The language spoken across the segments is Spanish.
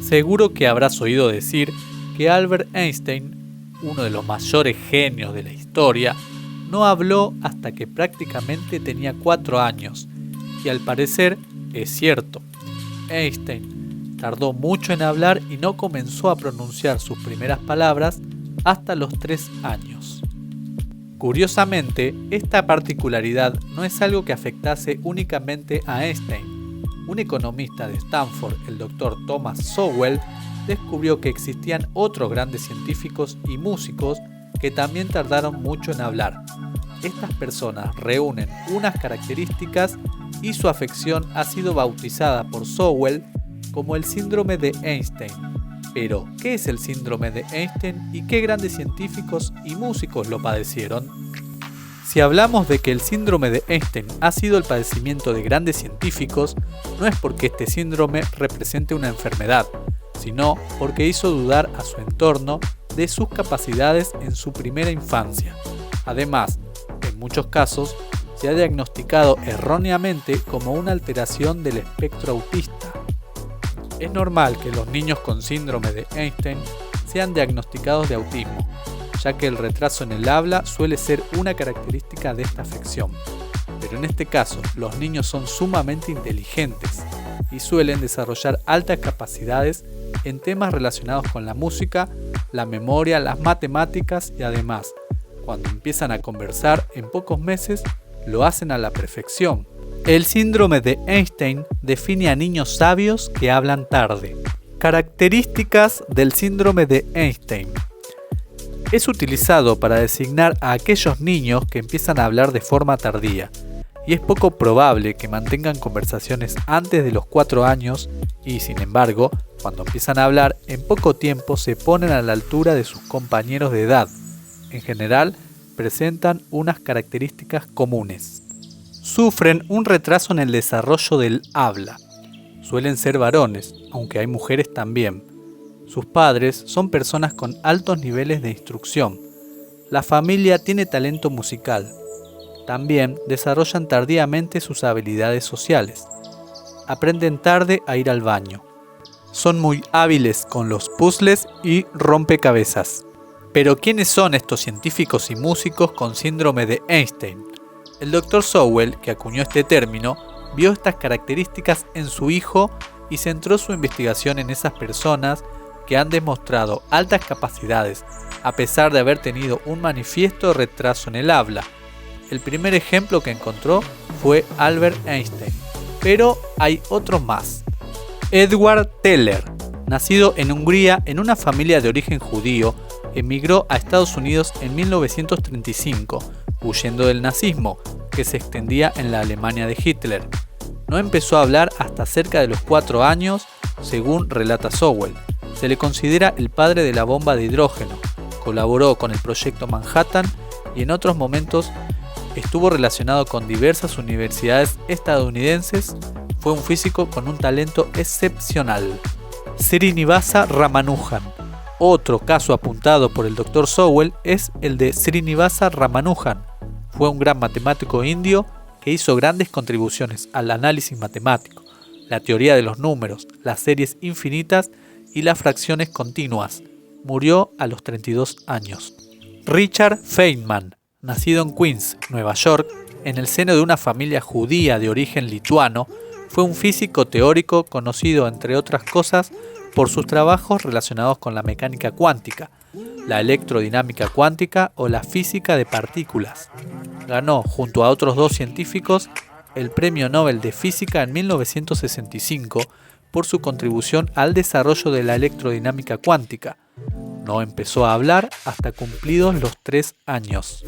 Seguro que habrás oído decir que Albert Einstein, uno de los mayores genios de la historia, no habló hasta que prácticamente tenía 4 años, y al parecer es cierto. Einstein tardó mucho en hablar y no comenzó a pronunciar sus primeras palabras hasta los 3 años. Curiosamente, esta particularidad no es algo que afectase únicamente a Einstein. Un economista de Stanford, el Dr. Thomas Sowell, descubrió que existían otros grandes científicos y músicos que también tardaron mucho en hablar. Estas personas reúnen unas características y su afección ha sido bautizada por Sowell como el síndrome de Einstein. Pero, ¿qué es el síndrome de Einstein y qué grandes científicos y músicos lo padecieron? Si hablamos de que el síndrome de Einstein ha sido el padecimiento de grandes científicos, no es porque este síndrome represente una enfermedad, sino porque hizo dudar a su entorno de sus capacidades en su primera infancia. Además, en muchos casos, se ha diagnosticado erróneamente como una alteración del espectro autista. Es normal que los niños con síndrome de Einstein sean diagnosticados de autismo, ya que el retraso en el habla suele ser una característica de esta afección. Pero en este caso, los niños son sumamente inteligentes y suelen desarrollar altas capacidades en temas relacionados con la música, la memoria, las matemáticas y además, cuando empiezan a conversar en pocos meses, lo hacen a la perfección. El síndrome de Einstein define a niños sabios que hablan tarde. Características del síndrome de Einstein. Es utilizado para designar a aquellos niños que empiezan a hablar de forma tardía, y es poco probable que mantengan conversaciones antes de los 4 años y, sin embargo, cuando empiezan a hablar, en poco tiempo se ponen a la altura de sus compañeros de edad. En general, presentan unas características comunes. Sufren un retraso en el desarrollo del habla. Suelen ser varones, aunque hay mujeres también. Sus padres son personas con altos niveles de instrucción. La familia tiene talento musical. También desarrollan tardíamente sus habilidades sociales. Aprenden tarde a ir al baño. Son muy hábiles con los puzzles y rompecabezas. Pero ¿quiénes son estos científicos y músicos con síndrome de Einstein? El Dr. Sowell, que acuñó este término, vio estas características en su hijo y centró su investigación en esas personas que han demostrado altas capacidades a pesar de haber tenido un manifiesto retraso en el habla. El primer ejemplo que encontró fue Albert Einstein, pero hay otros más. Edward Teller, nacido en Hungría en una familia de origen judío, emigró a Estados Unidos en 1935, huyendo del nazismo, que se extendía en la Alemania de Hitler. No empezó a hablar hasta cerca de los 4 años, según relata Sowell. Se le considera el padre de la bomba de hidrógeno. Colaboró con el Proyecto Manhattan y en otros momentos estuvo relacionado con diversas universidades estadounidenses. Fue un físico con un talento excepcional. Srinivasa Ramanujan. Otro caso apuntado por el Dr. Sowell es el de Srinivasa Ramanujan. Fue un gran matemático indio que hizo grandes contribuciones al análisis matemático, la teoría de los números, las series infinitas y las fracciones continuas. Murió a los 32 años. Richard Feynman, nacido en Queens, Nueva York, en el seno de una familia judía de origen lituano, fue un físico teórico conocido, entre otras cosas, por sus trabajos relacionados con la mecánica cuántica, la electrodinámica cuántica o la física de partículas. Ganó, junto a otros 2 científicos, el Premio Nobel de Física en 1965 por su contribución al desarrollo de la electrodinámica cuántica. No empezó a hablar hasta cumplidos los 3 años.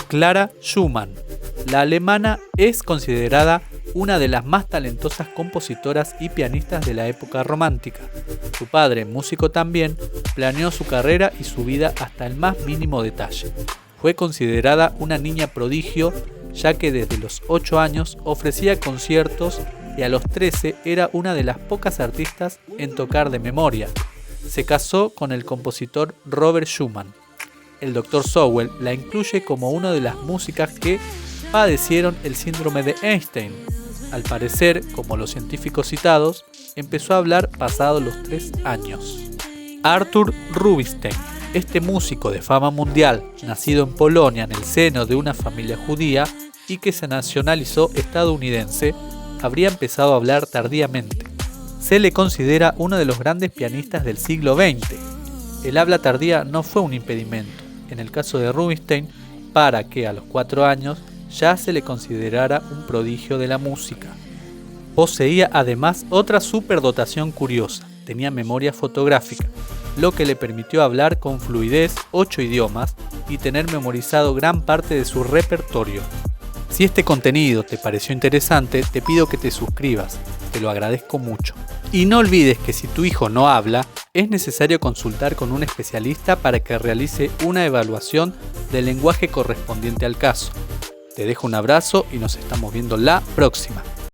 Clara Schumann. La alemana es considerada una de las más talentosas compositoras y pianistas de la época romántica. Su padre, músico también, planeó su carrera y su vida hasta el más mínimo detalle. Fue considerada una niña prodigio, ya que desde los 8 años ofrecía conciertos y a los 13 era una de las pocas artistas en tocar de memoria. Se casó con el compositor Robert Schumann. El Dr. Sowell la incluye como una de las músicas que padecieron el síndrome de Einstein. Al parecer, como los científicos citados, empezó a hablar pasados los 3 años. Artur Rubinstein, este músico de fama mundial, nacido en Polonia en el seno de una familia judía y que se nacionalizó estadounidense, habría empezado a hablar tardíamente. Se le considera uno de los grandes pianistas del siglo XX. El habla tardía no fue un impedimento, en el caso de Rubinstein, para que a los 4 años ya se le considerara un prodigio de la música. Poseía además otra superdotación curiosa, tenía memoria fotográfica, lo que le permitió hablar con fluidez 8 idiomas y tener memorizado gran parte de su repertorio. Si este contenido te pareció interesante, te pido que te suscribas, te lo agradezco mucho. Y no olvides que si tu hijo no habla, es necesario consultar con un especialista para que realice una evaluación del lenguaje correspondiente al caso. Te dejo un abrazo y nos estamos viendo la próxima.